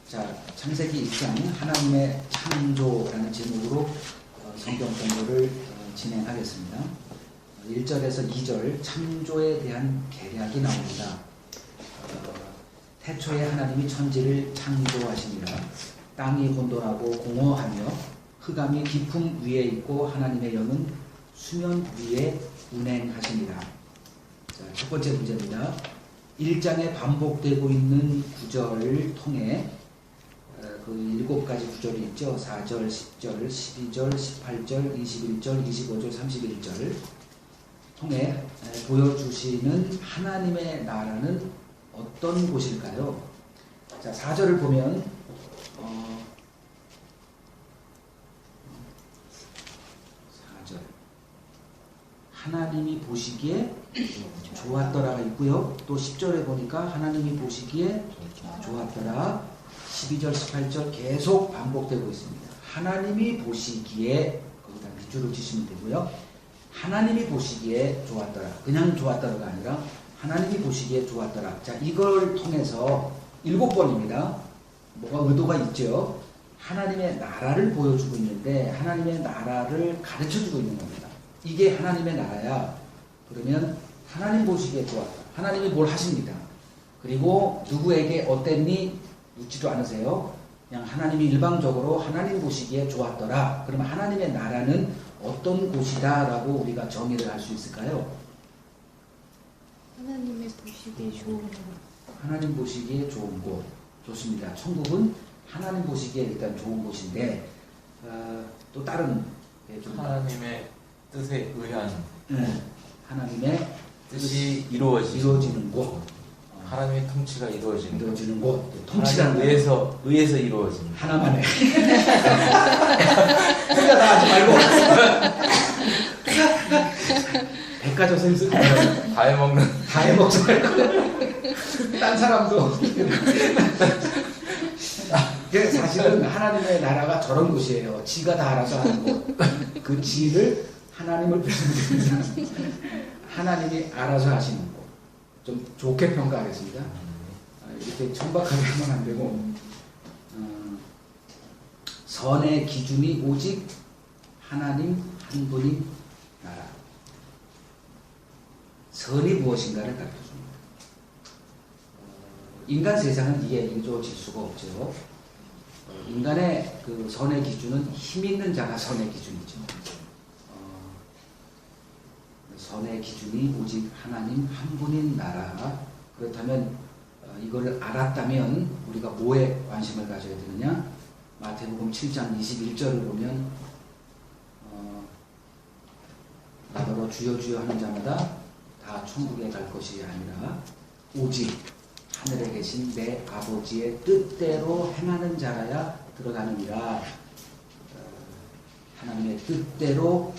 자, 창세기 1장 하나님의 창조라는 제목으로 성경 공부를 진행하겠습니다. 1절에서 2절 창조에 대한 계략이 나옵니다. 태초에 하나님이 천지를 창조하시니라. 땅이 혼돈하고 공허하며 흑암이 깊음 위에 있고 하나님의 영은 수면 위에 운행하시니라. 자, 첫 번째 문제입니다. 1장에 반복되고 있는 구절을 통해 그 7가지 구절이 있죠. 4절, 10절, 12절, 18절, 21절, 25절, 31절 통해 보여주시는 하나님의 나라는 어떤 곳일까요? 자, 4절을 보면 4절 하나님이 보시기에 좋았더라가 있고요. 또 10절에 보니까 하나님이 보시기에 좋았더라. 12절, 18절 계속 반복되고 있습니다. 하나님이 보시기에 거기다 밑줄을 치시면 되고요. 하나님이 보시기에 좋았더라. 그냥 좋았더라가 아니라 하나님이 보시기에 좋았더라. 자, 이걸 통해서 7번입니다. 뭐가 의도가 있죠. 하나님의 나라를 보여주고 있는데 하나님의 나라를 가르쳐주고 있는 겁니다. 이게 하나님의 나라야. 그러면 하나님 보시기에 좋았다. 하나님이 뭘 하십니다. 그리고 누구에게 어땠니? 묻지도 않으세요. 그냥 하나님이 일방적으로 하나님 보시기에 좋았더라. 그러면 하나님의 나라는 어떤 곳이다 라고 우리가 정의를 할 수 있을까요? 하나님의 보시기에 좋은 곳. 하나님 보시기에 좋은 곳. 좋습니다. 천국은 하나님 보시기에 일단 좋은 곳인데 또 다른 좀 하나님의 뜻에 의한 하나님의 뜻이 이루어지는 곳. 하나님의 통치가 이루어지는 곳. 통치란 의해서 이루어지는 하나만 해. 혼자 다 하지 말고. 백화점에서 쓰고 다 해먹는 다 해먹지 말고. 딴 사람도. 사실은 하나님의 나라가 저런 곳이에요. 지가 다 알아서 하는 곳. 그 지를 하나님을 배우는 하나님이 알아서 하시는 곳. 좀 좋게 평가하겠습니다. 이렇게 천박하게 하면 안 되고 선의 기준이 오직 하나님 한 분인 나라. 선이 무엇인가를 가르쳐줍니다. 인간 세상은 이게 이루어질 수가 없죠. 인간의 그 선의 기준은 힘 있는 자가 선의 기준이죠. 선의 기준이 오직 하나님 한 분인 나라. 그렇다면 이거를 알았다면 우리가 뭐에 관심을 가져야 되느냐? 마태복음 7장 21절을 보면 나더러 주여 주여 하는 자마다 다 천국에 갈 것이 아니라 오직 하늘에 계신 내 아버지의 뜻대로 행하는 자라야 들어가느니라. 하나님의 뜻대로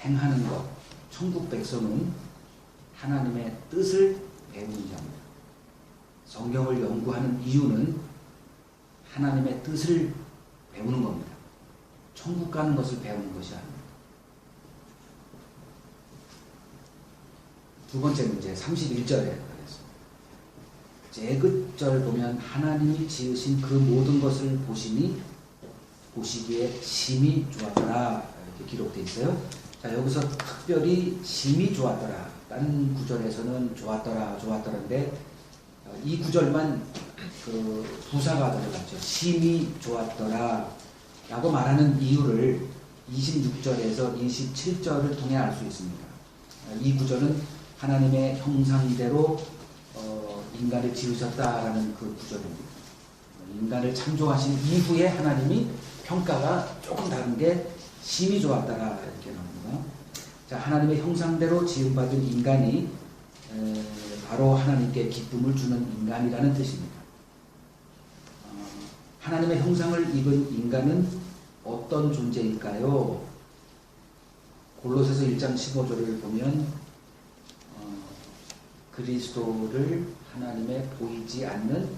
행하는 것. 천국 백성은 하나님의 뜻을 배우는 자입니다. 성경을 연구하는 이유는 하나님의 뜻을 배우는 겁니다. 천국 가는 것을 배우는 것이 아닙니다. 두 번째 문제 31절에 가겠습니다. 제끝절 보면 하나님이 지으신 그 모든 것을 보시니 보시기에 심히 좋았더라 이렇게 기록되어 있어요. 자, 여기서 특별히 심히 좋았더라 라는 구절에서는 좋았더라인데 이 구절만 그 부사가 들어갔죠. 심히 좋았더라 라고 말하는 이유를 26절에서 27절을 통해 알 수 있습니다. 이 구절은 하나님의 형상대로 인간을 지으셨다라는 그 구절입니다. 인간을 창조하신 이후에 하나님이 평가가 조금 다른 게 심히 좋았더라 이렇게 나옵니다. 자, 하나님의 형상대로 지음받은 인간이 바로 하나님께 기쁨을 주는 인간이라는 뜻입니다. 하나님의 형상을 입은 인간은 어떤 존재일까요? 골로새서 1장 15절을 보면 그리스도를 하나님의 보이지 않는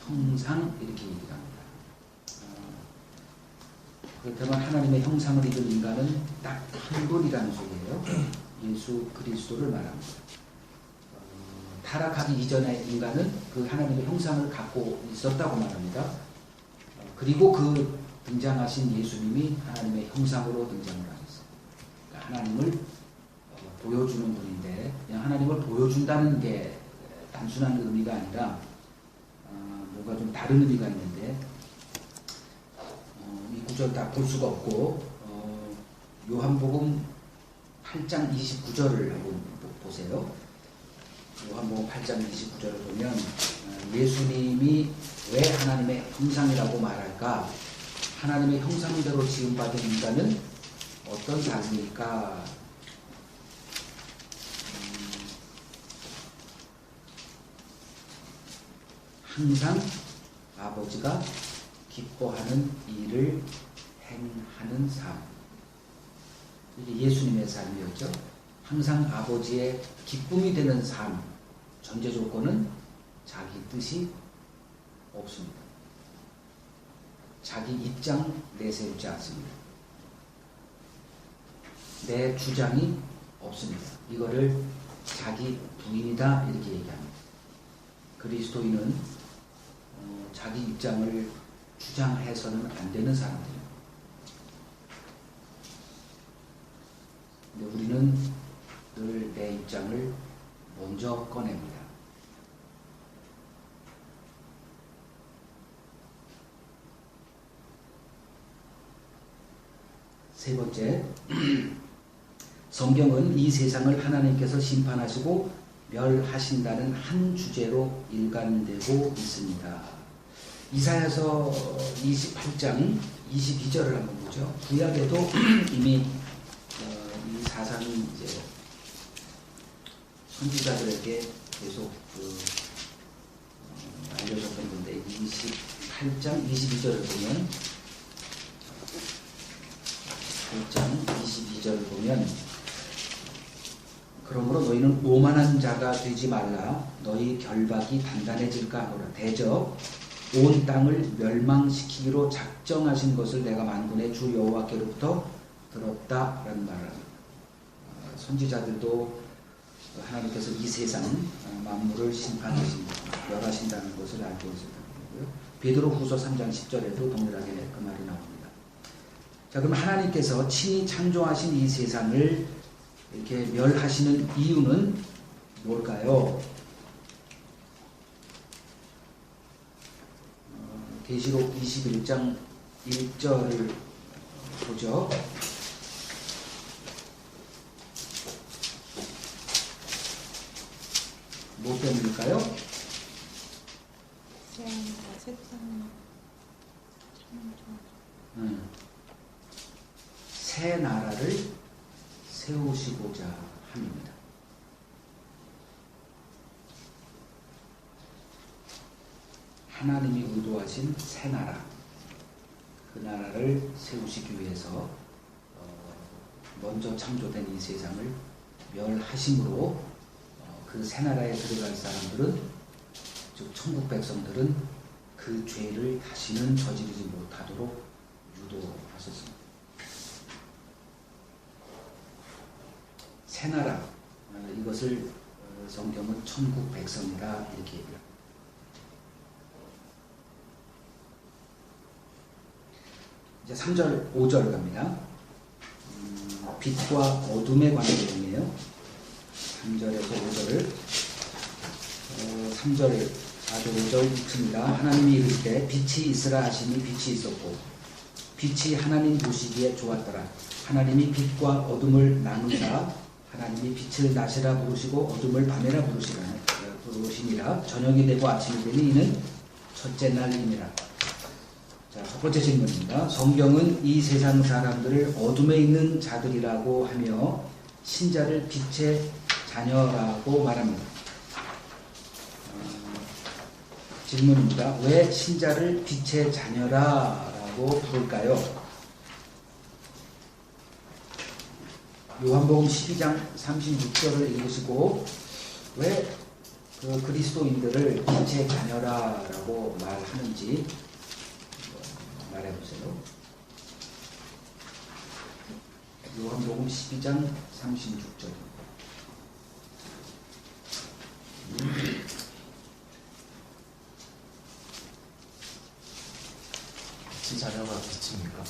형상 이렇게 얘기합니다. 그렇다면 하나님의 형상을 입은 인간은 딱 한 분이라는 소리예요. 예수 그리스도를 말합니다. 타락하기 이전의 인간은 그 하나님의 형상을 갖고 있었다고 말합니다. 그리고 그 등장하신 예수님이 하나님의 형상으로 등장을 하셨어요. 그러니까 하나님을 보여주는 분인데, 그냥 하나님을 보여준다는 게 단순한 의미가 아니라 뭔가 좀 다른 의미가 있는데, 이 구절 다 볼 수가 없고 요한복음 8장 29절을 한번 보세요. 요한복음 8장 29절을 보면 예수님이 왜 하나님의 형상이라고 말할까? 하나님의 형상대로 지음받은 인간은 어떤 삶일까? 항상 아버지가 기뻐하는 일을 행하는 삶. 이게 예수님의 삶이었죠. 항상 아버지의 기쁨이 되는 삶. 전제 조건은 자기 뜻이 없습니다. 자기 입장 내세우지 않습니다. 내 주장이 없습니다. 이거를 자기 부인이다 이렇게 얘기합니다. 그리스도인은 자기 입장을 주장해서는 안 되는 사람들입니다. 근데 우리는 늘 내 입장을 먼저 꺼냅니다. 세 번째, 성경은 이 세상을 하나님께서 심판하시고 멸하신다는 한 주제로 일관되고 있습니다. 이사야서 28장 22절을 한번 보죠. 구약에도 이미 이 사상이 이제 선지자들에게 계속 알려졌던 건데, 28장 22절을 보면 8장 22절을 보면, 그러므로 너희는 오만한 자가 되지 말라. 너희 결박이 단단해질까 하노라. 대적 온 땅을 멸망시키기로 작정하신 것을 내가 만군의 주 여호와께로부터 들었다라는 말을 합니다. 선지자들도 하나님께서 이 세상 만물을 심판하신다, 멸하신다는 것을 알고 있었다는 거고요. 베드로후서 3장 10절에도 동일하게 그 말이 나옵니다. 자, 그럼 하나님께서 친히 창조하신 이 세상을 이렇게 멸하시는 이유는 뭘까요? 계시록 21장 1절을 보죠. 뭐 때문일까요? 새 나라를 세우시고자 함입니다. 하나님이 의도하신 새 나라, 그 나라를 세우시기 위해서 먼저 창조된 이 세상을 멸하심으로 그 새 나라에 들어갈 사람들은, 즉 천국 백성들은 그 죄를 다시는 저지르지 못하도록 유도하셨습니다. 새 나라, 이것을 성경은 천국 백성이다 이렇게 얘기합니다. 이제 3절, 5절 갑니다. 빛과 어둠의 관계이네요. 3절에서 5절을 3절, 4절, 5절 읽습니다. 하나님이 이르실 때 빛이 있으라 하시니 빛이 있었고 빛이 하나님 보시기에 좋았더라. 하나님이 빛과 어둠을 나누사 하나님이 빛을 낮이라 부르시고 어둠을 밤이라 부르시니라. 저녁이 되고 아침이 되니 이는 첫째 날이니라. 자, 첫 번째 질문입니다. 성경은 이 세상 사람들을 어둠에 있는 자들이라고 하며 신자를 빛의 자녀라고 말합니다. 질문입니다. 왜 신자를 빛의 자녀라고 부를까요? 요한복음 12장 36절을 읽으시고 왜 그 그리스도인들을 빛의 자녀라고 말하는지 말해보세요. 요한복음 12장 36절. 빛이 자녀가 빛입니까?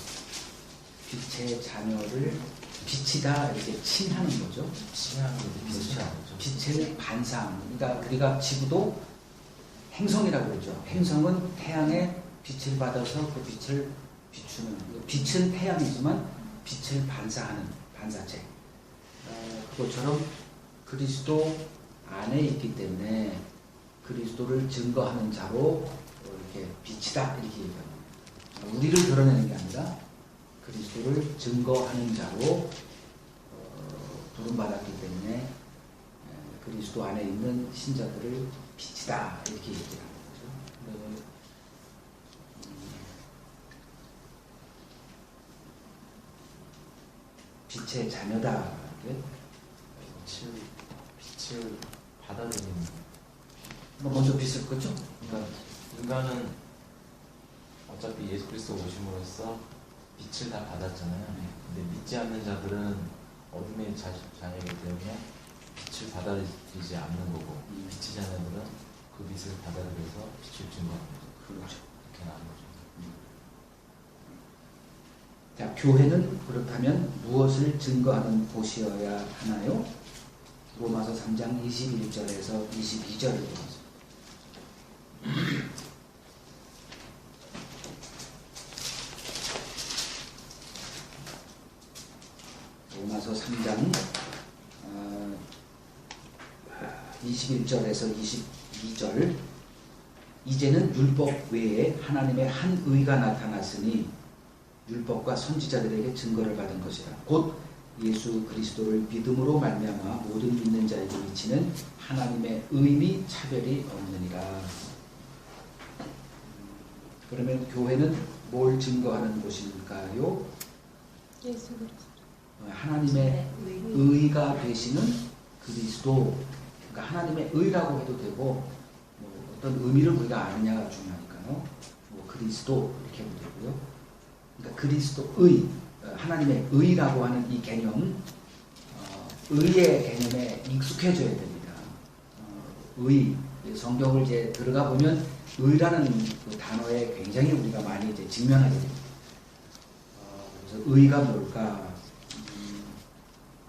빛의 자녀를 빛이다 이렇게 칭하는 거죠. 칭하는 게 빛이 아니죠. 빛의 반상. 그러니까 우리가 지구도 행성이라고 그러죠. 행성은 태양의 빛을 받아서 그 빛을 비추는. 빛은 태양이지만 빛을 반사하는 반사체. 그것처럼 그리스도 안에 있기 때문에 그리스도를 증거하는 자로 이렇게 빛이다 이렇게 얘기합니다. 우리를 드러내는 게 아니라 그리스도를 증거하는 자로 부름받았기 때문에 그리스도 안에 있는 신자들을 빛이다 이렇게 얘기하는 거죠. 빛의 자녀다. 이렇게. 빛을 받아들이는. 먼저 빛을 끄죠. 그러니까 인간은 어차피 예수 그리스도 오심으로써 빛을 다 받았잖아요. 근데 믿지 않는 자들은 어둠의 자녀이기 때문에 빛을 받아들이지 않는 거고, 빛의 자녀들은 그 빛을 받아들여서 빛을 증거하는 거죠. 그렇죠. 이렇게 나온 거죠. 자, 교회는 그렇다면 무엇을 증거하는 곳이어야 하나요? 로마서 3장 21절에서 22절을 보겠습니다. 로마서 3장 21절에서 22절. 이제는 율법 외에 하나님의 한 의가 나타났으니 율법과 선지자들에게 증거를 받은 것이라. 곧 예수 그리스도를 믿음으로 말미암아 모든 믿는 자에게 미치는 하나님의 의미 차별이 없느니라. 그러면 교회는 뭘 증거하는 곳일까요? 예수 그리스도. 하나님의 의가 되시는 그리스도. 그러니까 하나님의 의라고 해도 되고 뭐 어떤 의미를 우리가 아느냐가 중요하니까요. 뭐 그리스도 이렇게 해도 되고요. 그러니까 그리스도의, 하나님의 의라고 하는 이 개념, 의의 개념에 익숙해져야 됩니다. 의, 성경을 이제 들어가 보면 의라는 그 단어에 굉장히 우리가 많이 이제 직면하게 됩니다. 그래서 의가 뭘까?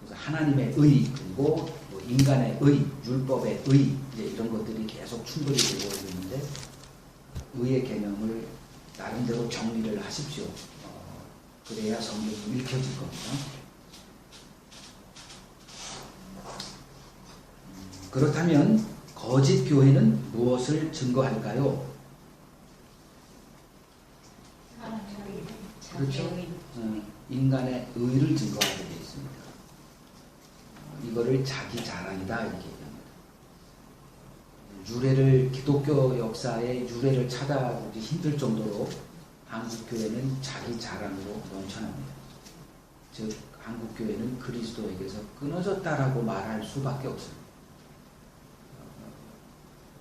그래서 하나님의 의, 그리고 뭐 인간의 의, 율법의 의, 이제 이런 것들이 계속 충돌이 되고 있는데, 의의 개념을 나름대로 정리를 하십시오. 그래야 성경이 읽혀질 겁니다. 그렇다면 거짓 교회는 무엇을 증거할까요? 그렇죠. 인간의 의를 증거하게 되어 있습니다. 이거를 자기 자랑이다 이렇게 얘기합니다. 유래를, 기독교 역사의 유래를 찾아보기 힘들 정도로 한국교회는 자기 자랑으로 넘쳐납니다. 즉 한국교회는 그리스도에게서 끊어졌다라고 말할 수밖에 없습니다.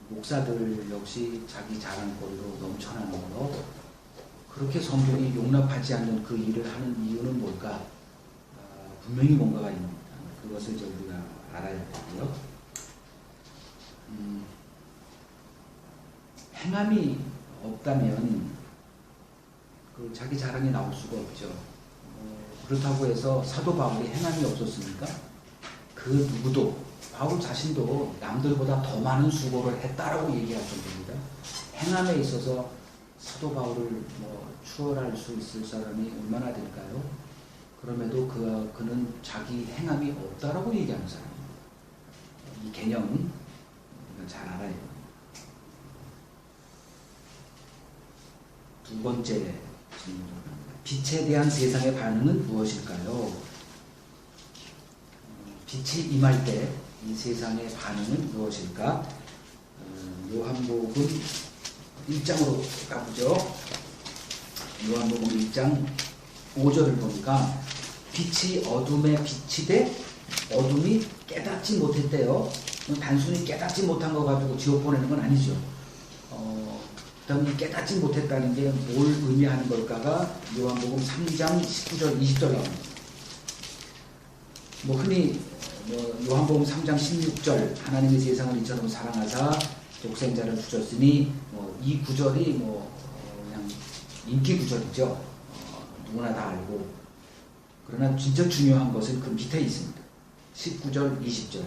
목사들 역시 자기 자랑거리로 넘쳐나는 거, 그렇게 성경이 용납하지 않는 그 일을 하는 이유는 뭘까? 분명히 뭔가가 있습니다. 그것을 이제 우리가 알아야 되고요. 행함이 없다면 그 자기 자랑이 나올 수가 없죠. 그렇다고 해서 사도 바울이 행함이 없었습니까? 그 누구도, 바울 자신도 남들보다 더 많은 수고를 했다라고 얘기할 정도입니다. 행함에 있어서 사도 바울을 뭐 추월할 수 있을 사람이 얼마나 될까요? 그럼에도 그는 자기 행함이 없다라고 얘기하는 사람입니다. 이 개념 우리가 잘 알아야 됩니다. 두 번째 질문으로 갑니다. 빛에 대한 세상의 반응은 무엇일까요? 빛이 임할 때 이 세상의 반응은 무엇일까? 요한복음 1장으로 가보죠. 요한복음 1장 5절을 보니까 빛이 어둠에 비치되 어둠이 깨닫지 못했대요. 단순히 깨닫지 못한 거 가지고 지옥 보내는 건 아니죠. 그다음에 깨닫지 못했다는 게 뭘 의미하는 걸까가 요한복음 3장 19절 20절 나옵니다. 뭐 흔히 요한복음 3장 16절 하나님이 세상을 이처럼 사랑하사 독생자를 주셨으니 이 구절이 그냥 인기 구절이죠. 누구나 다 알고. 그러나 진짜 중요한 것은 그 밑에 있습니다. 19절 20절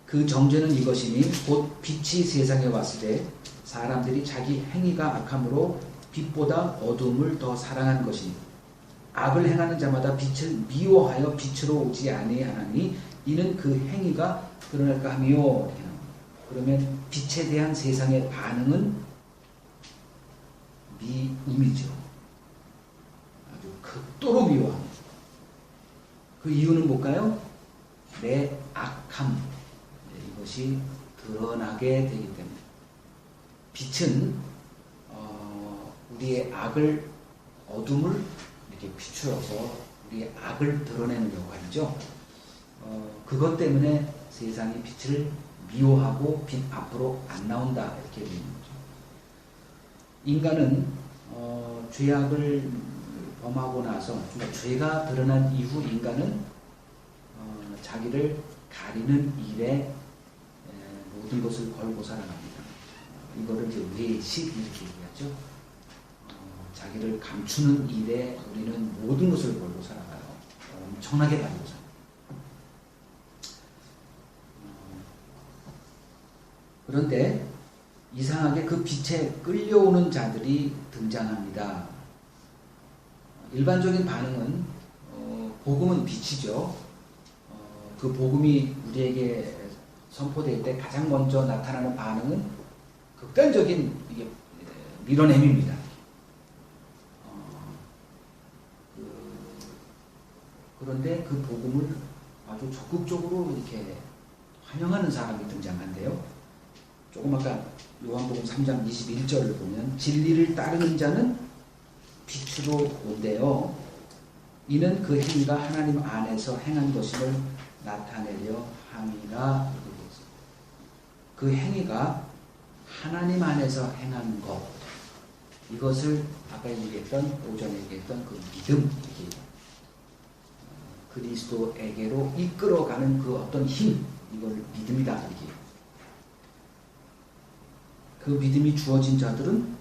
그 정죄는 이것이니 곧 빛이 세상에 왔을 때 사람들이 자기 행위가 악함으로 빛보다 어둠을 더 사랑한 것이니 악을 행하는 자마다 빛을 미워하여 빛으로 오지 아니하나니 이는 그 행위가 드러날까 하며. 이렇게 나옵니다. 그러면 빛에 대한 세상의 반응은 미움이죠. 아주 극도로 미워합니다. 그 이유는 뭘까요? 내 악함, 이것이 드러나게 되기 때문에. 빛은 우리의 악을, 어둠을 이렇게 비추어서 우리의 악을 드러내는 역할이죠. 그것 때문에 세상이 빛을 미워하고 빛 앞으로 안 나온다, 이렇게 되는 거죠. 인간은 죄악을 범하고 나서, 그러니까 죄가 드러난 이후 인간은 자기를 가리는 일에 모든 것을 걸고 살아갑니다. 이거를 이제 외식 이렇게 얘기하죠. 자기를 감추는 일에 우리는 모든 것을 걸고 살아가요. 엄청나게 가리고 살아요. 그런데 이상하게 그 빛에 끌려오는 자들이 등장합니다. 일반적인 반응은 복음은 빛이죠. 그 복음이 우리에게 선포될 때 가장 먼저 나타나는 반응은 극단적인 이게 밀어냄입니다. 그런데 그 복음을 아주 적극적으로 이렇게 환영하는 사람이 등장한대요. 조금 아까 요한복음 3장 21절을 보면 진리를 따르는 자는 빛으로 온대요. 이는 그 행위가 하나님 안에서 행한 것임을 나타내려 함이라. 그 행위가 하나님 안에서 행한 것, 이것을 아까 얘기했던, 오전에 얘기했던 그 믿음, 그리스도에게로 이끌어가는 그 어떤 힘, 이걸 믿음이다. 이게. 그 믿음이 주어진 자들은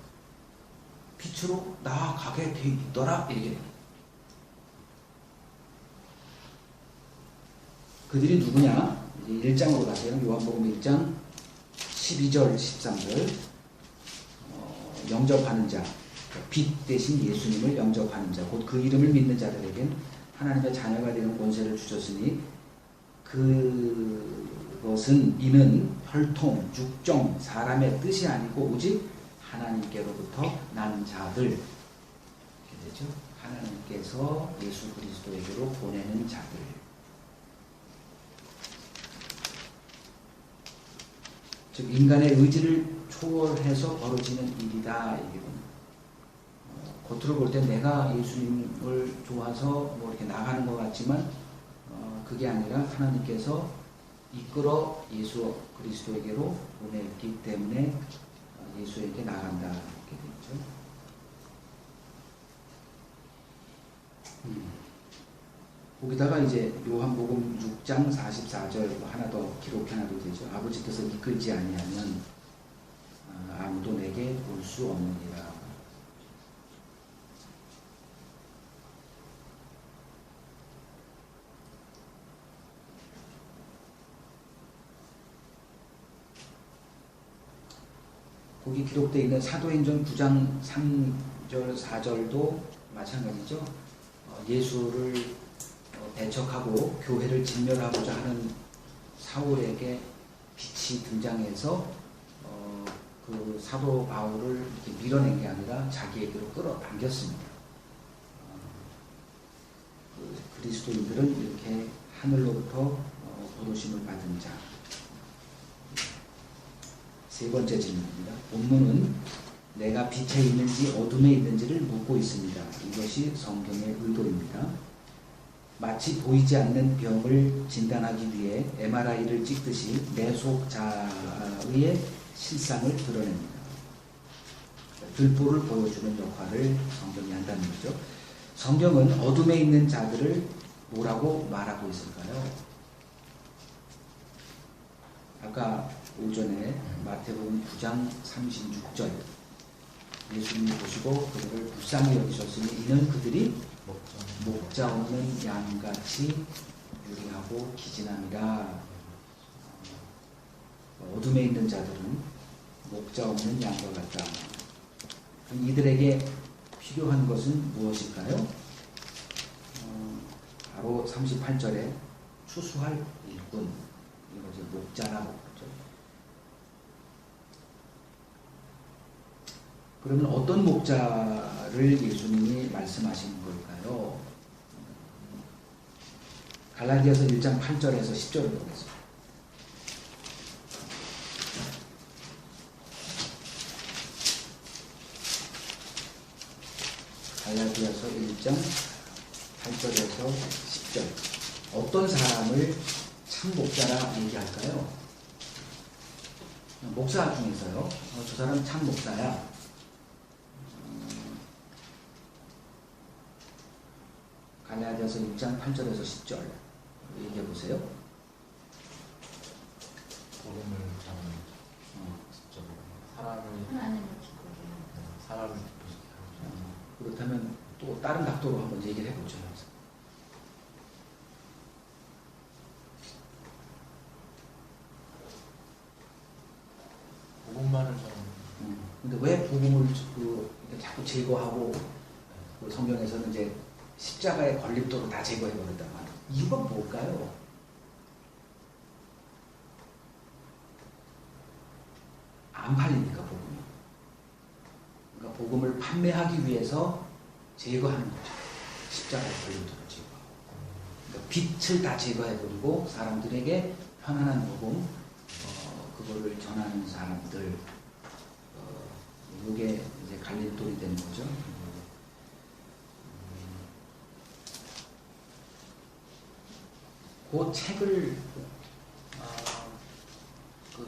빛으로 나아가게 돼 있더라. 이렇게 됩니다. 그들이 누구냐? 이제 1장으로 가세요. 요한복음 1장 12절 13절 영접하는 자, 빛 대신 예수님을 영접하는 자, 곧 그 이름을 믿는 자들에겐 하나님의 자녀가 되는 권세를 주셨으니 그것은 이는 혈통, 육정, 사람의 뜻이 아니고 오직 하나님께로부터 난 자들. 이렇게 되죠. 하나님께서 예수 그리스도에게로 보내는 자들. 즉 인간의 의지를 초월해서 벌어지는 일이다. 이게 겉으로 볼 때 내가 예수님을 좋아서 이렇게 나가는 것 같지만 그게 아니라 하나님께서 이끌어 예수 그리스도에게로 보냈기 때문에 예수에게 나간다. 이렇게 되죠. 거기다가 이제 요한복음 6장 44절 하나 더 기록해놔도 되죠. 아버지께서 이끌지 아니하면 아무도 내게 올 수 없느니라. 거기 기록되어 있는 사도행전 9장 3절 4절도 마찬가지죠. 예수를 배척하고 교회를 진멸하고자 하는 사울에게 빛이 등장해서 그 사도 바울을 이렇게 밀어낸 게 아니라 자기에게로 끌어당겼습니다. 그리스도인들은 이렇게 하늘로부터 부르심을 받은 자. 세 번째 질문입니다. 본문은 내가 빛에 있는지 어둠에 있는지를 묻고 있습니다. 이것이 성경의 의도입니다. 마치 보이지 않는 병을 진단하기 위해 MRI를 찍듯이 내 속 자의 실상을 드러냅니다. 들보를 보여주는 역할을 성경이 한다는 거죠. 성경은 어둠에 있는 자들을 뭐라고 말하고 있을까요? 아까 오전에 마태복음 9장 36절 예수님이 보시고 그들을 불쌍히 여기셨으니 이는 그들이 목자 없는 양같이 유리하고 기진함이라. 어둠에 있는 자들은 목자 없는 양과 같다. 그럼 이들에게 필요한 것은 무엇일까요? 바로 38절에 추수할 일꾼, 이거 이제 목자라고 그러죠. 그러면 어떤 목자를 예수님이 말씀하시는 걸까요? 갈라디아서 1장 8절에서 10절을 보겠습니다. 갈라디아서 1장 8절에서 10절. 어떤 사람을 참 목자라 얘기할까요? 목사 중에서요. 저 사람은 참 목사야. 갈라디아서 1장 8절에서 10절 얘기해 보세요. 복음을 전하는 직접 하나님을 기쁘게 사람을 기쁘시게 하죠. 그렇다면 또 다른 각도로 한번 얘기를 해보죠. 복음만을 전하는. 근데 왜 복음을 자꾸 제거하고 성경에서는 이제 십자가의 걸림돌을 다 제거해버렸단 말이에요. 이유가 뭘까요? 안 팔리니까 복음이. 그러니까 복음을 판매하기 위해서 제거하는 거죠. 십자가의 걸림돌을 제거하고. 그러니까 빛을 다 제거해버리고 사람들에게 편안한 복음, 그거를 전하는 사람들, 이게 이제 갈림돌이 되는 거죠. 그 책을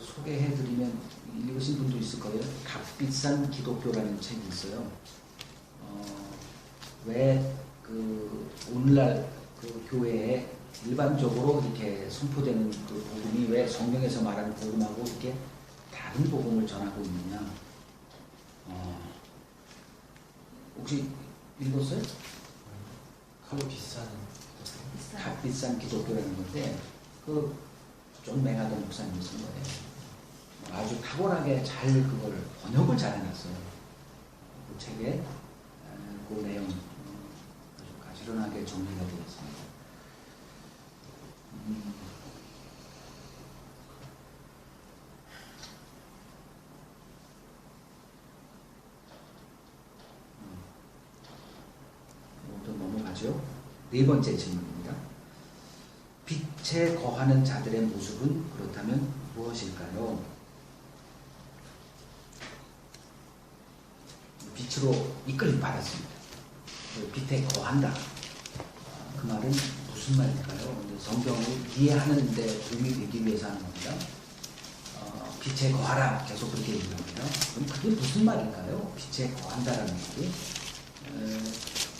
소개해드리면 읽으신 분도 있을 거예요. 값비싼 기독교라는 책이 있어요. 왜 오늘날 교회에 일반적으로 이렇게 선포되는 그 복음이 왜 성경에서 말하는 복음하고 이렇게 다른 복음을 전하고 있느냐? 혹시 읽었어요? 값비싼 기독교라는 건데 존 맹하던 목사님이 쓴 거예요. 아주 탁월하게 잘 그걸 번역을 잘 해놨어요. 그 책에 그 내용 아주 가지런하게 정리가 되어 있습니다. 또 넘어가죠. 네 번째 질문입니다. 빛에 거하는 자들의 모습은 그렇다면 무엇일까요? 빛으로 이끌림 받았습니다. 빛에 거한다. 그 말은 무슨 말일까요? 성경을 이해하는 데 도움이 되기 위해서 하는 겁니다. 빛에 거하라. 계속 그렇게 얘기합니다. 그럼 그게 무슨 말일까요? 빛에 거한다라는 말이.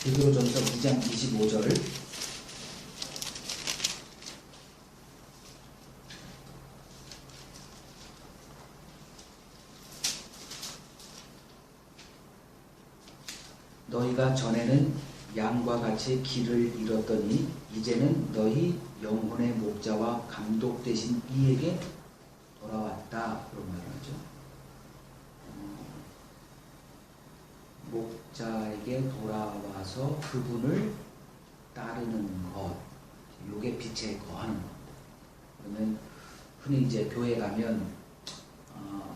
베드로전서 2장 25절 너희가 전에는 양과 같이 길을 잃었더니 이제는 너희 영혼의 목자와 감독 되신 이에게 돌아왔다. 그런 말을 하죠. 목자에게 돌아와서 그분을 따르는 것, 이게 빛에 거하는 겁니다. 그러면 흔히 이제 교회 가면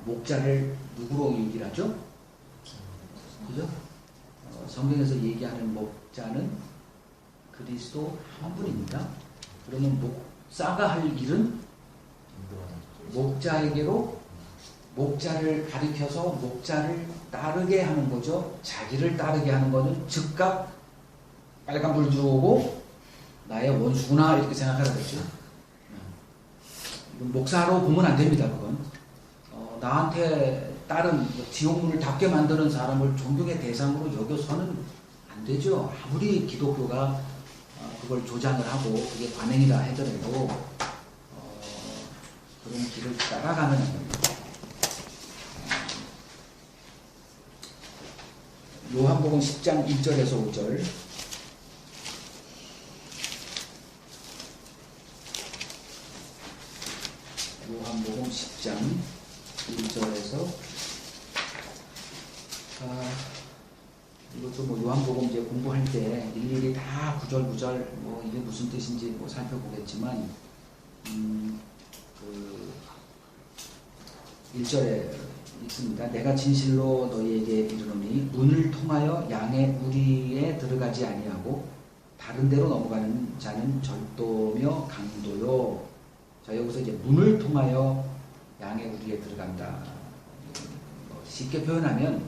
목자를 누구로 얘기를 하죠? 그죠? 성경에서 얘기하는 목자는 그리스도 한 분입니다. 그러면 목사가 할 일은 목자에게로 목자를 가리켜서 목자를 따르게 하는 거죠. 자기를 따르게 하는 거는 즉각 빨간불 들어오고 나의 원수구나 이렇게 생각하라 그랬죠. 목사로 보면 안 됩니다. 그건 나한테 다른 지옥문을 닫게 만드는 사람을 존경의 대상으로 여겨서는 안 되죠. 아무리 기독교가 그걸 조장을 하고 그게 관행이라 하더라도 그런 길을 따라가면 안 됩니다. 요한복음 10장 1절에서 5절. 요한복음 10장 1절에서 이것도 뭐 요한복음 이제 공부할 때 일일이 다 구절구절 뭐 이게 무슨 뜻인지 뭐 살펴보겠지만 그 1절에 있습니다. 내가 진실로 너희에게 이르노니 문을 통하여 양의 우리에 들어가지 아니하고 다른 데로 넘어가는 자는 절도며 강도요. 자, 여기서 이제 문을 통하여 양의 우리에 들어간다. 쉽게 표현하면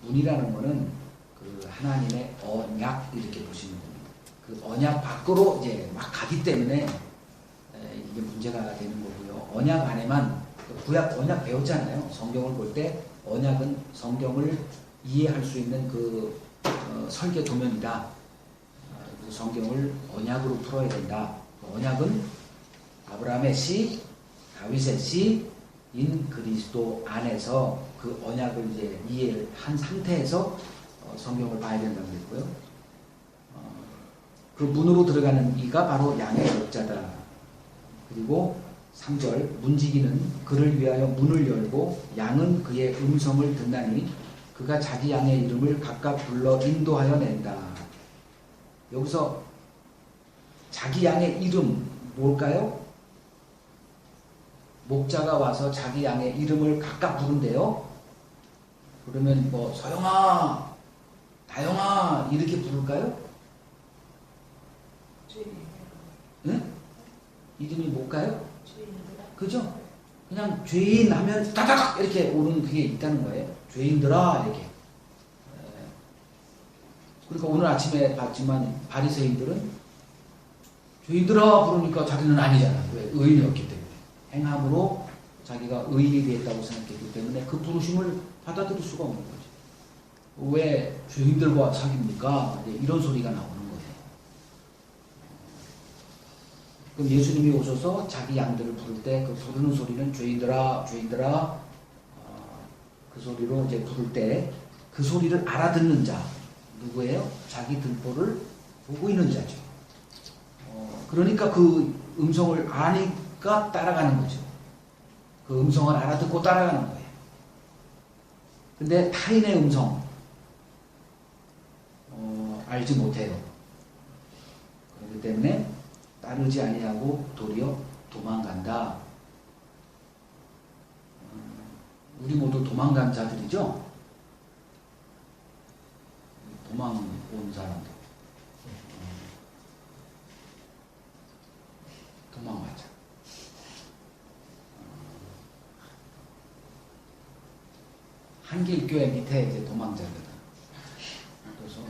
문이라는 것은 그 하나님의 언약 이렇게 보시면 됩니다. 그 언약 밖으로 이제 막 가기 때문에 이게 문제가 되는 거고요. 언약 안에만 구약 언약 배웠잖아요. 성경을 볼 때 언약은 성경을 이해할 수 있는 그 설계 도면이다. 그 성경을 언약으로 풀어야 된다. 그 언약은 아브라함의 씨, 다윗의 씨인 그리스도 안에서 그 언약을 이제 이해한 상태에서 성경을 봐야 된다고 했고요. 그 문으로 들어가는 이가 바로 양의 목자다. 그리고 3절 문지기는 그를 위하여 문을 열고 양은 그의 음성을 듣나니 그가 자기 양의 이름을 각각 불러 인도하여 낸다. 여기서 자기 양의 이름 뭘까요? 목자가 와서 자기 양의 이름을 각각 부른대요. 그러면 뭐 소영아, 다영아 이렇게 부를까요? 응? 이름이 뭘까요? 그죠? 그냥 죄인 하면 따다닥 이렇게 오는 그게 있다는 거예요. 죄인들아 이렇게. 그러니까 오늘 아침에 봤지만 바리새인들은 죄인들아 부르니까 자기는 아니잖아. 왜? 의인이었기 때문에. 행함으로 자기가 의인이 되었다고 생각했기 때문에 그 부르심을 받아들일 수가 없는 거죠. 왜 죄인들과 사귑니까? 이런 소리가 나오는 거예요. 그럼 예수님이 오셔서 자기 양들을 부를 때 그 부르는 소리는 죄인들아, 죄인들아, 그 소리로 이제 부를 때 그 소리를 알아듣는 자 누구예요? 자기 들보를 보고 있는 자죠. 그러니까 그 음성을 아니까 따라가는 거죠. 그 음성을 알아듣고 따라가는 거예요. 근데 타인의 음성 알지 못해요. 그렇기 때문에 따르지 아니하고 도리어 도망간다. 우리 모두 도망간 자들이죠? 도망 온 사람들. 도망가자. 한길교회 밑에 이제 도망자거든. 그래서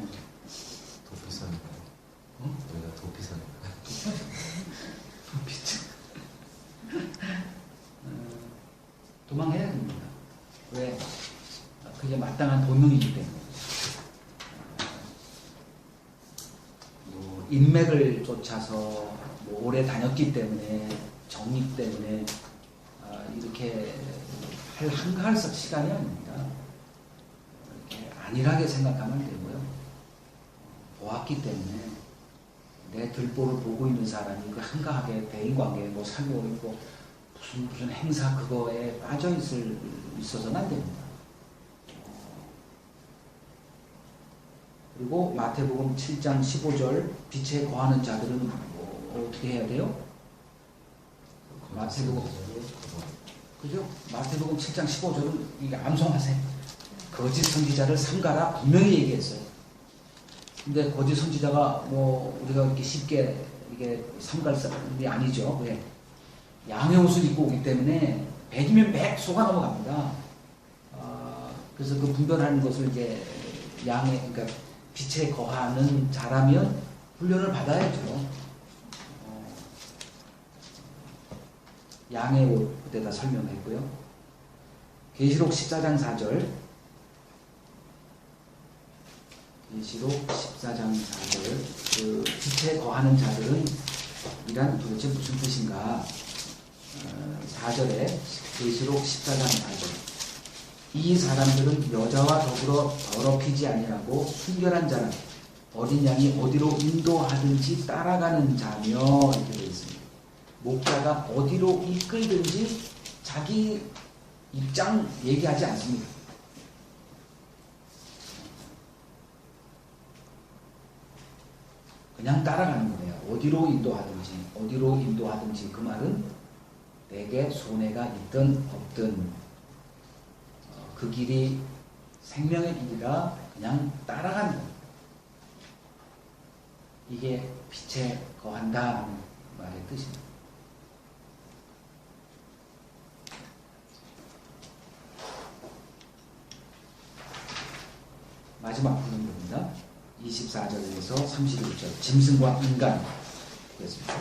도피선인가요? 우리가 도피선인가요? 도피죠. 도망해야 됩니다. 왜? 그게 마땅한 본능이기 때문에. 뭐 인맥을 쫓아서 뭐 오래 다녔기 때문에 정립 때문에 이렇게 할 한가할 시간이 아닙니다. 이렇게 안일하게 생각하면 되고요. 보았기 때문에 내 들보를 보고 있는 사람이 그 한가하게 대인관계 뭐 살고 있고 무슨 행사 그거에 빠져 있어서는 안 됩니다. 그리고 마태복음 7장 15절 빛에 거하는 자들은 어떻게 해야 돼요? 마태복음 그죠? 마태복음 7장 15절은 이게 암송하세요. 거짓 선지자를 삼가라 분명히 얘기했어요. 근데 거짓 선지자가 뭐 우리가 이렇게 쉽게 이게 삼갈 사람이 아니죠. 왜? 양의 옷을 입고 오기 때문에 100이면 100 속아 넘어갑니다. 그래서 그 분별하는 것을 이제 그러니까 빛에 거하는 자라면 훈련을 받아야죠. 양의 옷 그때다 설명했고요. 계시록 14장 4절. 계시록 14장 4절. 그 빛에 거하는 자들은 이란 도대체 무슨 뜻인가? 4절에 계시록 14장 4절 이 사람들은 여자와 더불어 더럽히지 아니하고 순결한 자라 어린 양이 어디로 인도하든지 따라가는 자며 이렇게 되어 있습니다. 목자가 어디로 이끌든지 자기 입장 얘기하지 않습니다. 그냥 따라가는 거예요. 어디로 인도하든지 그 말은 내게 손해가 있든 없든 그 길이 생명의 길이라 그냥 따라가는 거예요. 이게 빛에 거한다는 말의 뜻입니다. 마지막 부분입니다. 24절에서 31절 짐승과 인간 그랬습니다.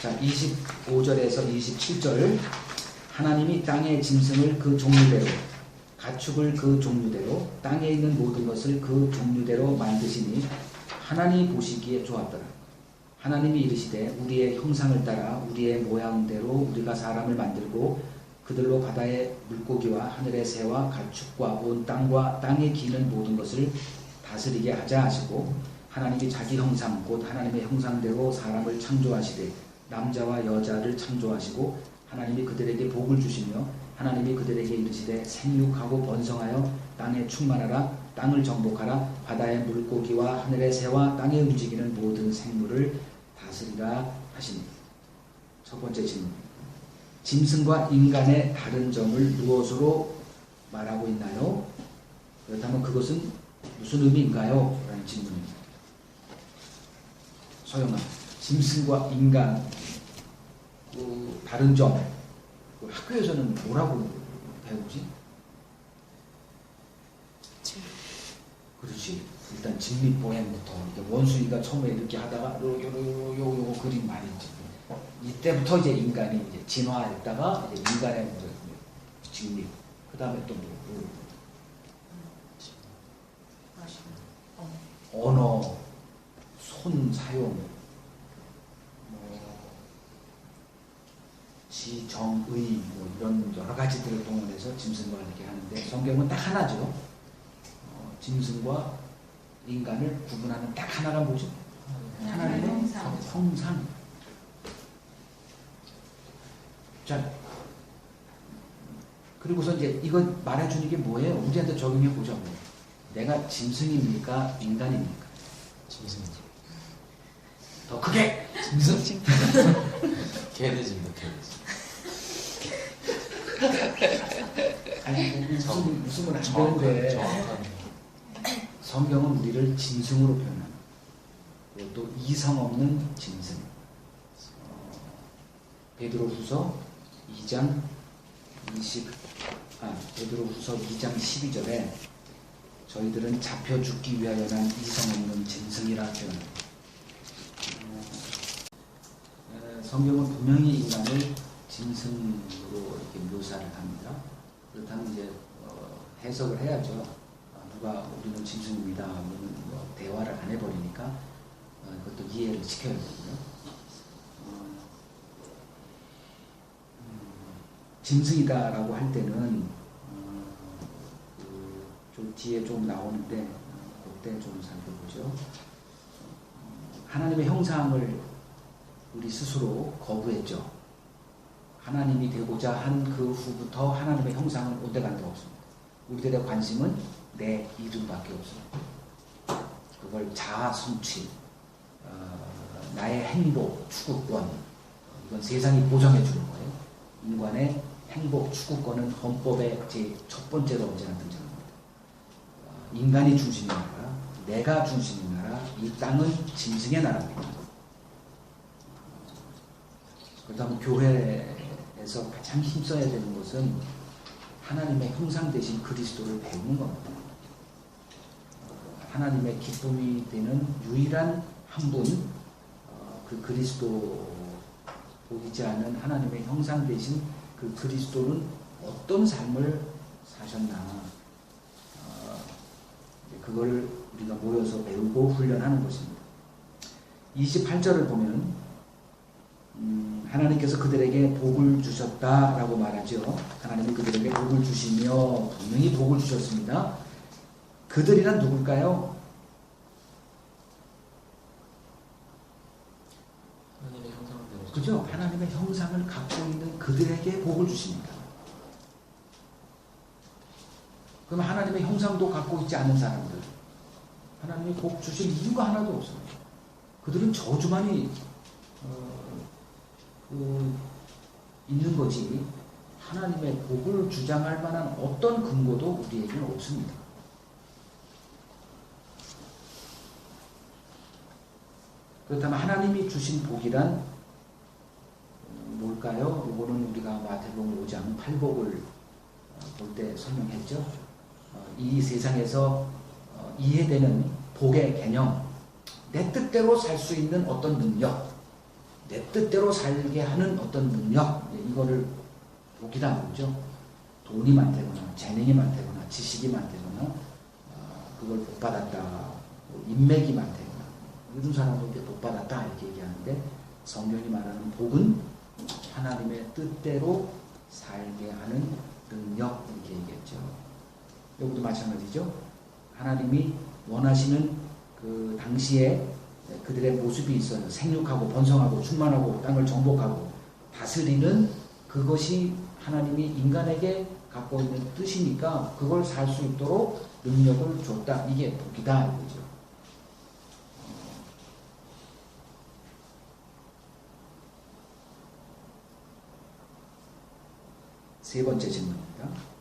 자, 25절에서 27절 하나님이 땅의 짐승을 그 종류대로 가축을 그 종류대로 땅에 있는 모든 것을 그 종류대로 만드시니 하나님이 보시기에 좋았더라. 하나님이 이르시되 우리의 형상을 따라 우리의 모양대로 우리가 사람을 만들고 그들로 바다의 물고기와 하늘의 새와 가축과 온 땅과 땅에 기는 모든 것을 다스리게 하자 하시고 하나님이 자기 형상 곧 하나님의 형상대로 사람을 창조하시되 남자와 여자를 창조하시고 하나님이 그들에게 복을 주시며 하나님이 그들에게 이르시되 생육하고 번성하여 땅에 충만하라 땅을 정복하라 바다의 물고기와 하늘의 새와 땅에 움직이는 모든 생물을 다스리라 하시니. 첫 번째 질문, 짐승과 인간의 다른 점을 무엇으로 말하고 있나요? 그렇다면 그것은 무슨 의미인가요? 라는 질문입니다. 서영아, 짐승과 인간 그 다른 점 학교에서는 뭐라고 배우지? 그렇지. 일단 직립보행부터 원숭이가 처음에 이렇게 하다가 요 그림 말이지. 이때부터 이제 인간이 이제 진화했다가 이제 인간의 직립. 그 다음에 또 언어, 손 사용, 지정의 이런 여러 가지들을 동원해서 짐승과 이렇게 하는데 성경은 딱 하나죠. 짐승과 인간을 구분하는 딱 하나가 뭐죠? 하나님의 형상. 자, 그리고서 이제 이건 말해주는 게 뭐예요? 우리한테 적용해 보자고요. 내가 짐승입니까? 인간입니까? 짐승이죠. 더 크게! 짐승? 개돼지입니다, 개돼지. 아니, 웃으면 안 되는데. 성경은 우리를 짐승으로 표현합니다. 또 이성 없는 짐승. 베드로후서 2장 12절에 저희들은 잡혀 죽기 위하여 난 이성 없는 짐승이라 표현합니다. 성경은 분명히 인간을 짐승으로 이렇게 묘사를 합니다. 그렇다면 이제 해석을 해야죠. 누가 우리는 짐승입니다. 우리는 대화를 안 해버리니까 그것도 이해를 시켜야 되고요. 짐승이다라고 할 때는 좀 뒤에 좀 나오는데 그때 좀 살펴보죠. 하나님의 형상을 우리 스스로 거부했죠. 하나님이 되고자 한 그 후부터 하나님의 형상은 온데간데 없습니다. 우리들의 관심은 내 이름밖에 없습니다. 그걸 자아 성취, 나의 행복 추구권, 이건 세상이 보장해 주는 거예요. 인간의 행복 추구권은 헌법의 제 첫 번째로 언제나 등장합니다. 인간이 중심인 나라, 내가 중심인 나라, 이 땅은 짐승의 나라입니다. 그렇다면 교회에서 가장 힘써야 되는 것은 하나님의 형상 되신 그리스도를 배우는 겁니다. 하나님의 기쁨이 되는 유일한 한 분, 그 그리스도 보이지 않는 하나님의 형상 되신 그 그리스도는 어떤 삶을 사셨나, 그걸 우리가 모여서 배우고 훈련하는 것입니다. 28절을 보면 하나님께서 그들에게 복을 주셨다라고 말하죠. 하나님이 그들에게 복을 주시며 분명히 복을 주셨습니다. 그들이란 누굴까요? 하나님의 형상대로. 그죠? 하나님의 형상을 갖고 있는 그들에게 복을 주십니다. 그럼 하나님의 형상도 갖고 있지 않은 사람들, 하나님이 복 주실 이유가 하나도 없습니다. 그들은 저주만이 있는 거지 하나님의 복을 주장할 만한 어떤 근거도 우리에게는 없습니다. 그렇다면 하나님이 주신 복이란 뭘까요? 이거는 우리가 마태복음 5장 8복을 볼 때 설명했죠. 이 세상에서 이해되는 복의 개념, 내 뜻대로 살 수 있는 어떤 능력, 내 뜻대로 살게 하는 어떤 능력, 이거를 복이다 그러죠. 돈이 많다거나 재능이 많다거나 지식이 많다거나 그걸 복받았다, 인맥이 많다거나 이런 사람들께 복받았다 이렇게 얘기하는데, 성경이 말하는 복은 하나님의 뜻대로 살게 하는 능력 이렇게 얘기했죠. 여기도 마찬가지죠. 하나님이 원하시는 그 당시에 그들의 모습이 있어요. 생육하고 번성하고 충만하고 땅을 정복하고 다스리는 그것이 하나님이 인간에게 갖고 있는 뜻이니까 그걸 살 수 있도록 능력을 줬다. 이게 복이다 이거죠. 세 번째 질문입니다.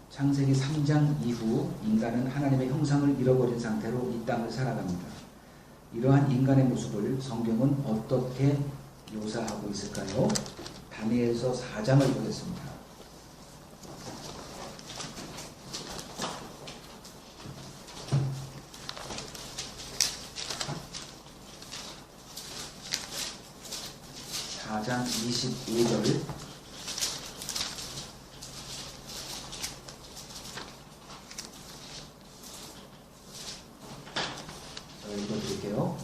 창세기 3장 이후 인간은 하나님의 형상을 잃어버린 상태로 이 땅을 살아갑니다. 이러한 인간의 모습을 성경은 어떻게 묘사하고 있을까요? 다니엘서 4장을 보겠습니다. (4장 25절) 읽어드릴게요.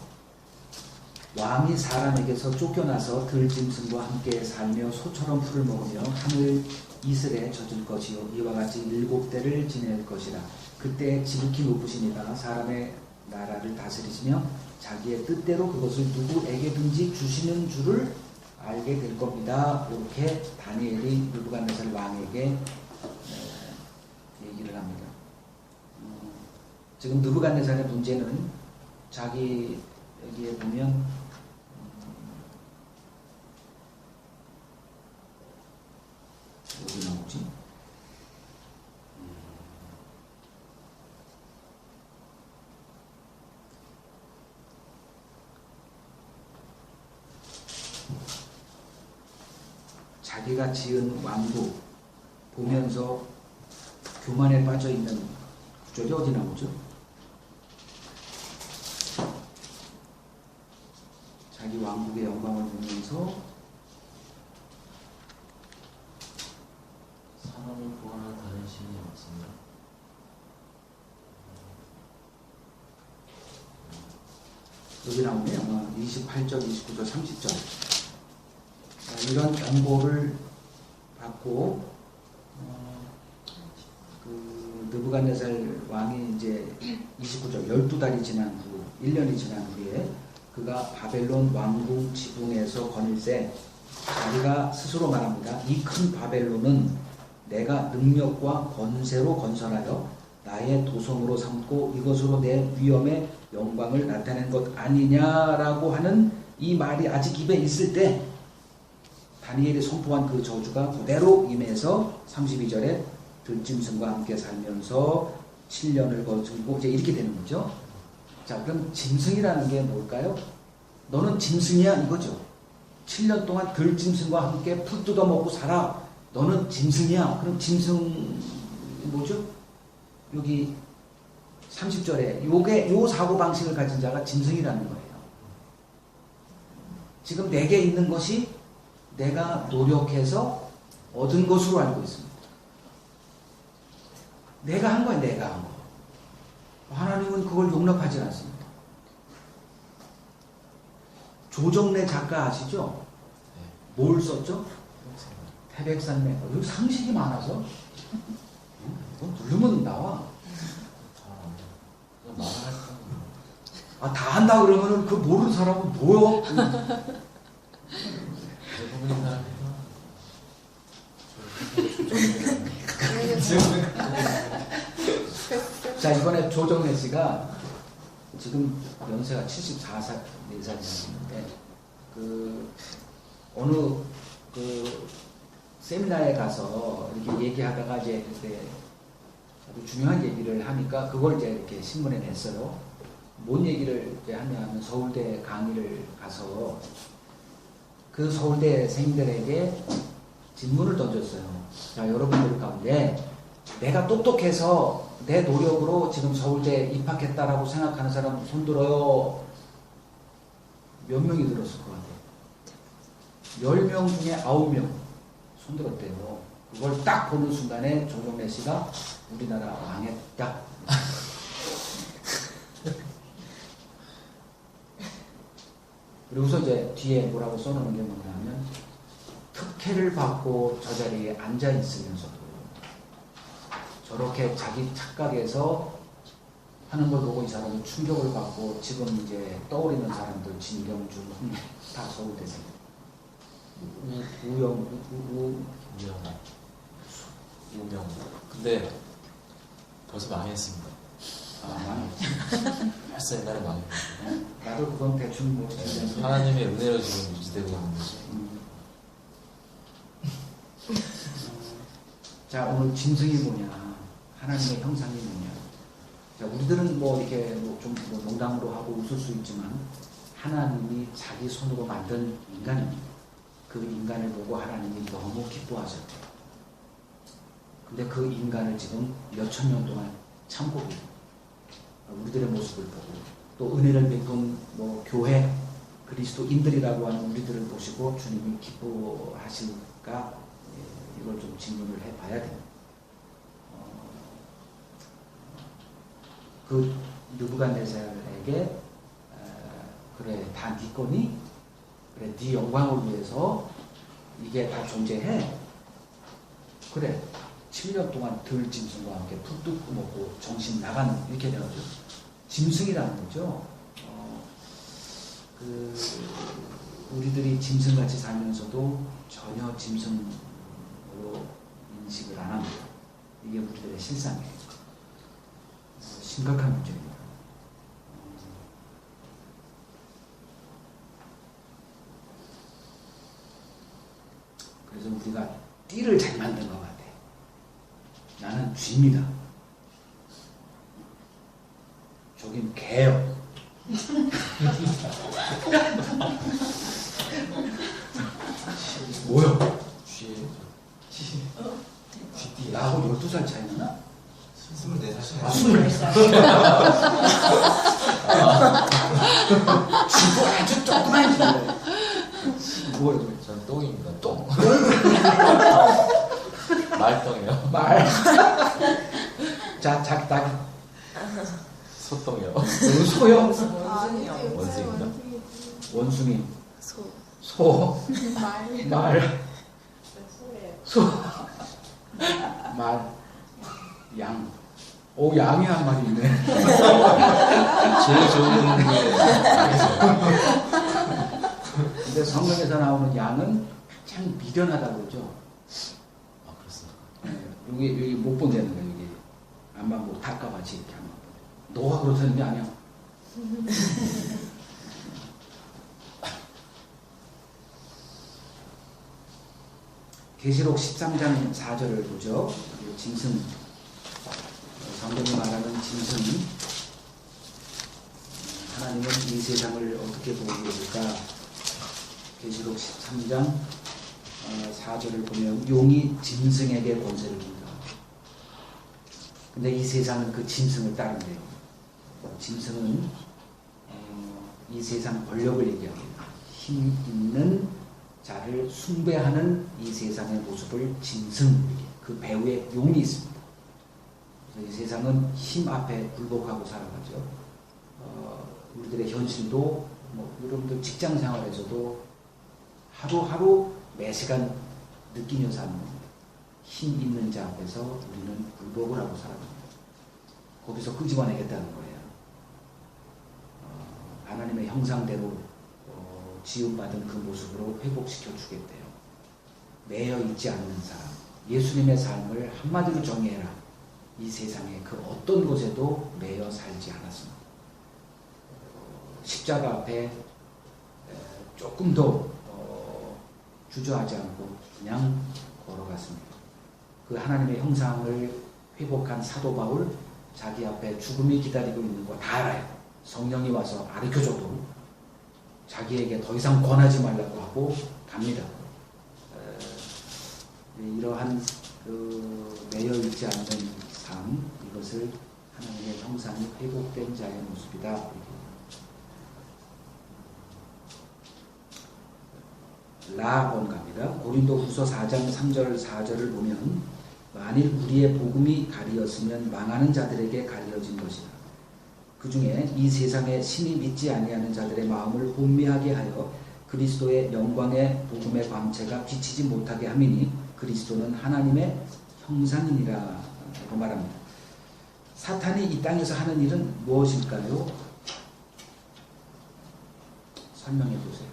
왕이 사람에게서 쫓겨나서 들짐승과 함께 살며 소처럼 풀을 먹으며 하늘 이슬에 젖을 것이요 이와 같이 7대를 지낼 것이라. 그때 지극히 높으시니가 사람의 나라를 다스리시며 자기의 뜻대로 그것을 누구에게든지 주시는 줄을 알게 될 겁니다. 이렇게 다니엘이 느부갓네살 왕에게 얘기를 합니다. 지금 느부갓네살의 문제는 자기 여기에 보면 어디 나오지? 자기가 지은 왕국 보면서 교만에 빠져 있는 구절이 어디 나오죠? 자기 왕국의 영광을 보면서 사람을 구하는 다른 신이 없습니다. 여기 나오네요. 28절, 29절, 30절. 이런 경고를 받고 그 느부갓네살 왕이 이제 29절 12달이 지난 후 1년이 지난 후에 그가 바벨론 왕궁 지붕에서 거닐세 자기가 스스로 말합니다. 이 큰 바벨론은 내가 능력과 권세로 건설하여 나의 도성으로 삼고 이것으로 내 위엄의 영광을 나타낸 것 아니냐라고 하는 이 말이 아직 입에 있을 때 다니엘이 선포한 그 저주가 그대로 임해서 32절에 들짐승과 함께 살면서 7년을 거두고 이제 이렇게 되는 거죠. 자, 그럼 짐승이라는 게 뭘까요? 너는 짐승이야 이거죠. 7년 동안 들짐승과 함께 풀 뜯어먹고 살아. 너는 짐승이야. 그럼 짐승 뭐죠? 여기 30절에 요 사고방식을 가진 자가 짐승이라는 거예요. 지금 내게 있는 것이 내가 노력해서 얻은 것으로 알고 있습니다. 내가 한 거야, 내가 한 거. 하나님은 그걸 용납하지 않습니다. 조정래 작가 아시죠? 네. 뭘 썼죠? 태백산맥. 여기 상식이 많아서 이거 누르면 나와. 그냥 말을 할 거야. 아, 다 한다 그러면은 그 모르는 사람은 뭐요? 대부분의 사람이 자, 이번에 조정래 씨가 지금 연세가 74살, 4살이었는데 어느 세미나에 가서 이렇게 얘기하다가 이제 그때 아주 중요한 얘기를 하니까 그걸 이제 이렇게 신문에 냈어요. 뭔 얘기를 이제 하냐면 서울대 강의를 가서 그 서울대 생들에게 질문을 던졌어요. 자, 여러분들 가운데 내가 똑똑해서 내 노력으로 지금 서울대 입학했다라고 생각하는 사람 손 들어요. 몇 명이 들었을 것 같아요? 10명 중에 9명 손 들었대요. 그걸 딱 보는 순간에 조정래 씨가 우리나라 망했다. 그리고서 이제 뒤에 뭐라고 써놓은 게 뭐냐면 특혜를 받고 저 자리에 앉아 있으면서도 저렇게 자기 착각에서 하는 걸 보고 이 사람은 충격을 받고 지금 이제 떠오르는 사람들 진경준 다 서울대생 우영 우명. 근데 벌써 망했습니다. 벌써 옛날에 망했어요. 나도 그건 대충 뭐 하나님의 은혜로 지금 유지되고 있는 거죠. 자, 오늘 짐승이 뭐냐, 하나님의 형상이 뭐냐. 자, 우리들은 뭐 이렇게 좀 농담으로 하고 웃을 수 있지만 하나님이 자기 손으로 만든 인간입니다. 그 인간을 보고 하나님이 너무 기뻐하셨대요. 근데 그 인간을 지금 몇천 년 동안 참고 계세요. 우리들의 모습을 보고 또 은혜를 베푼 뭐 교회 그리스도인들이라고 하는 우리들을 보시고 주님이 기뻐하실까, 이걸 좀 질문을 해봐야 됩니다. 그 느부갓네살에게 그래 다 네 거니? 그래 네 영광을 위해서 이게 다 존재해? 그래 7년 동안 들짐승과 함께 풀 뜯고 먹고 정신 나가는 이렇게 되어죠. 짐승이라는 거죠. 우리들이 짐승같이 살면서도 전혀 짐승으로 인식을 안 합니다. 이게 우리들의 실상이에요. 심각한 문제입니다. 그래서 우리가 띠를 잘 만든 것 같아. 나는 쥐입니다. 저긴 개요. 뭐요? 쥐띠. 나하고 12살 차이 나나? 24살. 아, 24살. 쥐도 아주 조그만 쥐. 뭐예요? 전 똥입니다. 똥. 말똥이요. 말. 자, 닭. 소똥이요. 소요. 원숭이입니다. 원숭이. 소. 소. 말. 소. 말. 양. 오, 양이 한 마리 있네. 제일 좋은 게 근데 성경에서 나오는 양은 참 미련하다고 그러죠. 아, 그렇습니다. 여기 못 본다는 거야, 여기. 아마 뭐 닭과같이 이렇게 하면. 너가 그렇다는 게 아니야. 계시록 13장 4절을 보죠. 짐승. 성경이 말하는 짐승. 하나님은 이 세상을 어떻게 보고 계실까? 계시록 13장 4절을 보면 용이 짐승에게 권세를 준다. 근데 이 세상은 그 짐승을 따른대요. 짐승은 이 세상 권력을 얘기합니다. 힘 있는 자를 숭배하는 이 세상의 모습을 짐승, 그 배후에 용이 있습니다. 그래서 이 세상은 힘 앞에 굴복하고 살아가죠. 우리들의 현실도 뭐 여러분들 직장 생활에서도 하루하루 매 시간 느끼는 삶입니다. 힘 있는 자 앞에서 우리는 굴복을 하고 살아갑니다. 거기서 끄집어내겠다는 거예요. 하나님의 형상대로 지음받은 그 모습으로 회복시켜 주겠대요. 매여 있지 않는 사람, 예수님의 삶을 한마디로 정의해라. 이 세상에 그 어떤 곳에도 매여 살지 않았습니다. 십자가 앞에 조금 더 주저하지 않고 그냥 걸어갔습니다. 그 하나님의 형상을 회복한 사도 바울, 자기 앞에 죽음이 기다리고 있는 거 다 알아요. 성령이 와서 가르쳐줘도 자기에게 더 이상 권하지 말라고 하고 갑니다. 이러한 매여 있지 않는 삶, 이것을 하나님의 형상이 회복된 자의 모습이다. 라번 갑니다. 고린도후서 4장 3절 4절을 보면 만일 우리의 복음이 가리었으면 망하는 자들에게 가려진 것이다. 그 중에 이 세상에 신이 믿지 아니하는 자들의 마음을 혼미하게 하여 그리스도의 영광의 복음의 광채가 비치지 못하게 함이니 그리스도는 하나님의 형상이니라 라고 말합니다. 사탄이 이 땅에서 하는 일은 무엇일까요? 설명해 보세요.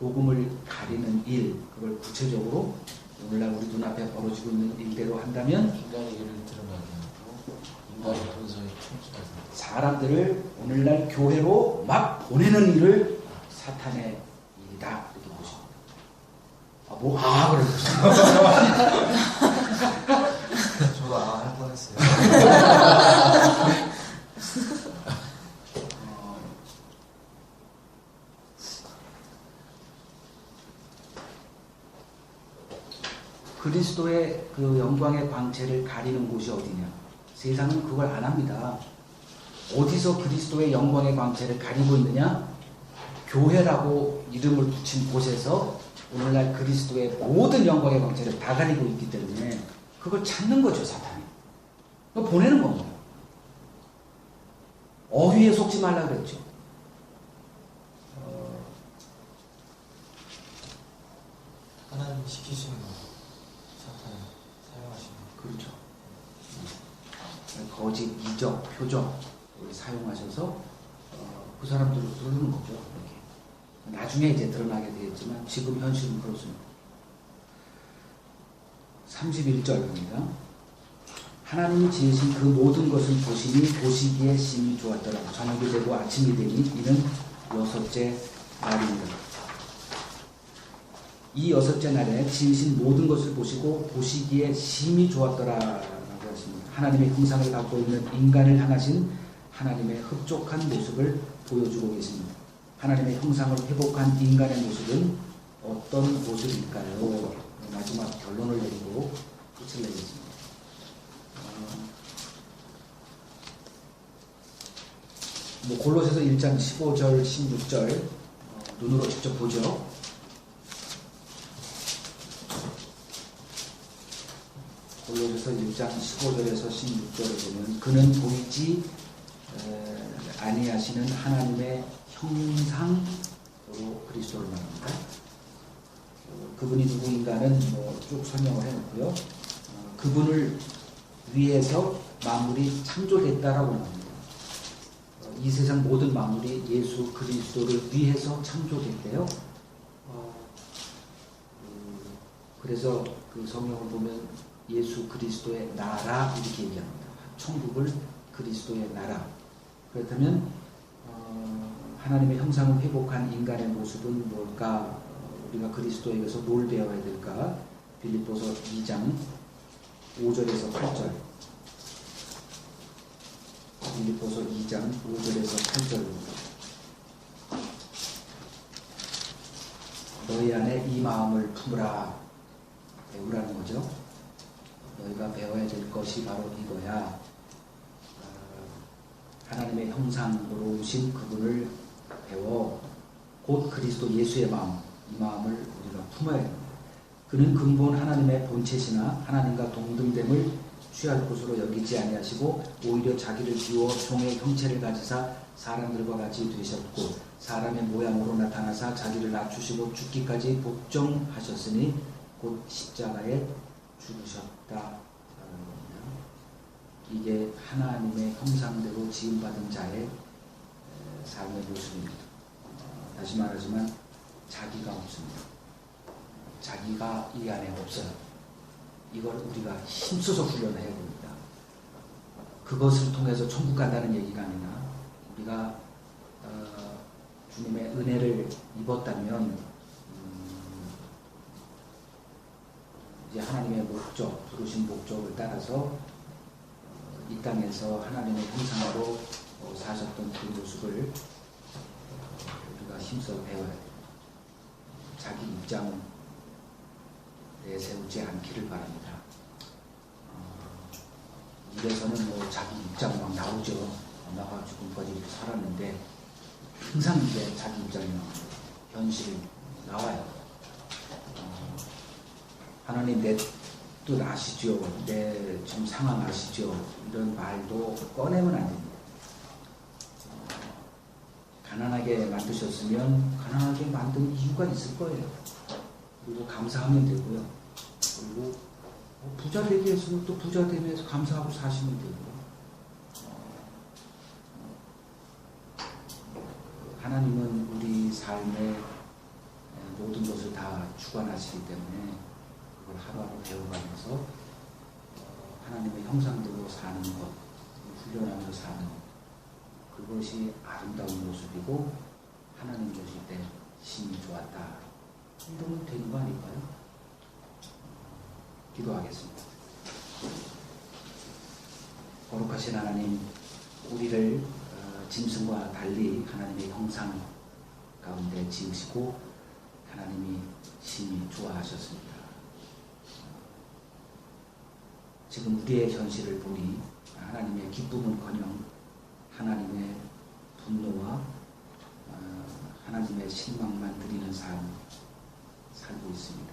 복음을 가리는 일, 그걸 구체적으로 오늘날 우리 눈앞에 벌어지고 있는 일대로 한다면 인간의 일을 드러나게 하고 인간의 본성에 충실하게 사람들을 오늘날 교회로 막 보내는 일을 사탄의 일이다 이렇게 보십니다. 그러세요. 저도 할 뻔했어요. 그리스도의 그 영광의 광채를 가리는 곳이 어디냐? 세상은 그걸 안 합니다. 어디서 그리스도의 영광의 광채를 가리고 있느냐? 교회라고 이름을 붙인 곳에서 오늘날 그리스도의 모든 영광의 광채를 다 가리고 있기 때문에 그걸 찾는 거죠, 사탄이. 그걸 보내는 겁니다. 어휘에 속지 말라 그랬죠. 하나님 시키시는 거 사탄이 사용하시는 거. 그렇죠. 거짓, 이적, 표적을 사용하셔서 그 사람들을 부르는 거죠. 이렇게. 나중에 이제 드러나게 되겠지만 지금 현실은 그렇습니다. 31절입니다. 하나님이 지으신 그 모든 것을 보시니 보시기에 심히 좋았더라. 저녁이 되고 아침이 되니 이는 여섯째 날입니다. 이 여섯째 날에 지으신 모든 것을 보시고 보시기에 심히 좋았더라라고 했습니다. 하나님의 형상을 갖고 있는 인간을 향하신 하나님의 흡족한 모습을 보여주고 계십니다. 하나님의 형상을 회복한 인간의 모습은 어떤 모습일까요? 마지막 결론을 내리고 끝을 내겠습니다. 골로새서 1장 15절 16절 눈으로 직접 보죠. 골로새서 1장 15절에서 16절을 보면 그는 보이지 아니하시는 하나님의 형상으로 그리스도를 말합니다. 그분이 누구인가는 쭉 설명을 해놓고요. 그분을 위해서 만물이 창조됐다라고 합니다. 이 세상 모든 만물이 예수 그리스도를 위해서 창조됐대요. 그래서 그 성경을 보면 예수 그리스도의 나라 이렇게 얘기합니다. 천국을 그리스도의 나라. 그렇다면 하나님의 형상을 회복한 인간의 모습은 뭘까? 우리가 그리스도에게서 뭘 배워야 될까? 빌립보서 2장 5절에서 8절. 빌립보서 2장 5절에서 8절입니다. 너희 안에 이 마음을 품으라. 배우라는 거죠. 너희가 배워야 될 것이 바로 이거야. 하나님의 형상으로 오신 그분을 배워 곧 그리스도 예수의 마음, 이 마음을 우리가 품어야 됩니다. 그는 근본 하나님의 본체시나 하나님과 동등됨을 취할 곳으로 여기지 아니하시고 오히려 자기를 비워 종의 형체를 가지사 사람들과 같이 되셨고 사람의 모양으로 나타나사 자기를 낮추시고 죽기까지 복종하셨으니 곧 십자가에 죽으셨다. 이게 하나님의 형상대로 지음받은 자의 삶의 모습입니다. 다시 말하지만 자기가 없습니다. 자기가 이 안에 없어요. 이걸 우리가 힘써서 훈련해야 됩니다. 그것을 통해서 천국 간다는 얘기가 아니라 우리가 주님의 은혜를 입었다면 이제 하나님의 목적, 부르신 목적을 따라서 이 땅에서 하나님의 형상으로 사셨던 그 모습을 우리가 힘써 배워야 돼요. 자기 입장 내세우지 않기를 바랍니다. 일에서는 뭐 자기 입장 막 나오죠. 나가 지금까지 이렇게 살았는데 항상 이제 자기 입장이 나옵니다. 현실이 나와요. 하나님 내 뜻 아시죠? 내 지금 상황 아시죠? 이런 말도 꺼내면 안 됩니다. 가난하게 만드셨으면 가난하게 만든 이유가 있을 거예요. 그리고 감사하면 되고요. 그리고 부자 되기 위해서는 또 부자 되기 위해서 감사하고 사시면 되고요. 하나님은 우리 삶의 모든 것을 다 주관하시기 때문에 그걸 하루하루 배워가면서 하나님의 형상대로 사는 것, 훈련하면서 사는 것, 그것이 아름다운 모습이고 하나님 보실 때 심히 좋았다. 이러면 되는 거 아닐까요? 기도하겠습니다. 거룩하신 하나님, 우리를 짐승과 달리 하나님의 형상 가운데 지으시고 하나님이 심히 좋아하셨습니다. 지금 우리의 현실을 보니 하나님의 기쁨은커녕 하나님의 분노와 하나님의 실망만 드리는 삶 살고 있습니다.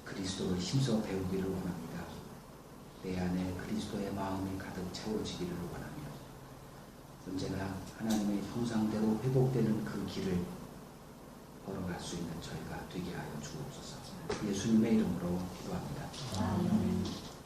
그리스도를 힘써 배우기를 원합니다. 내 안에 그리스도의 마음이 가득 채워지기를 원하며 언제나 하나님의 형상대로 회복되는 그 길을 걸어갈 수 있는 저희가 되게 하여 주옵소서. 예수님의 이름으로 기도합니다. 아멘.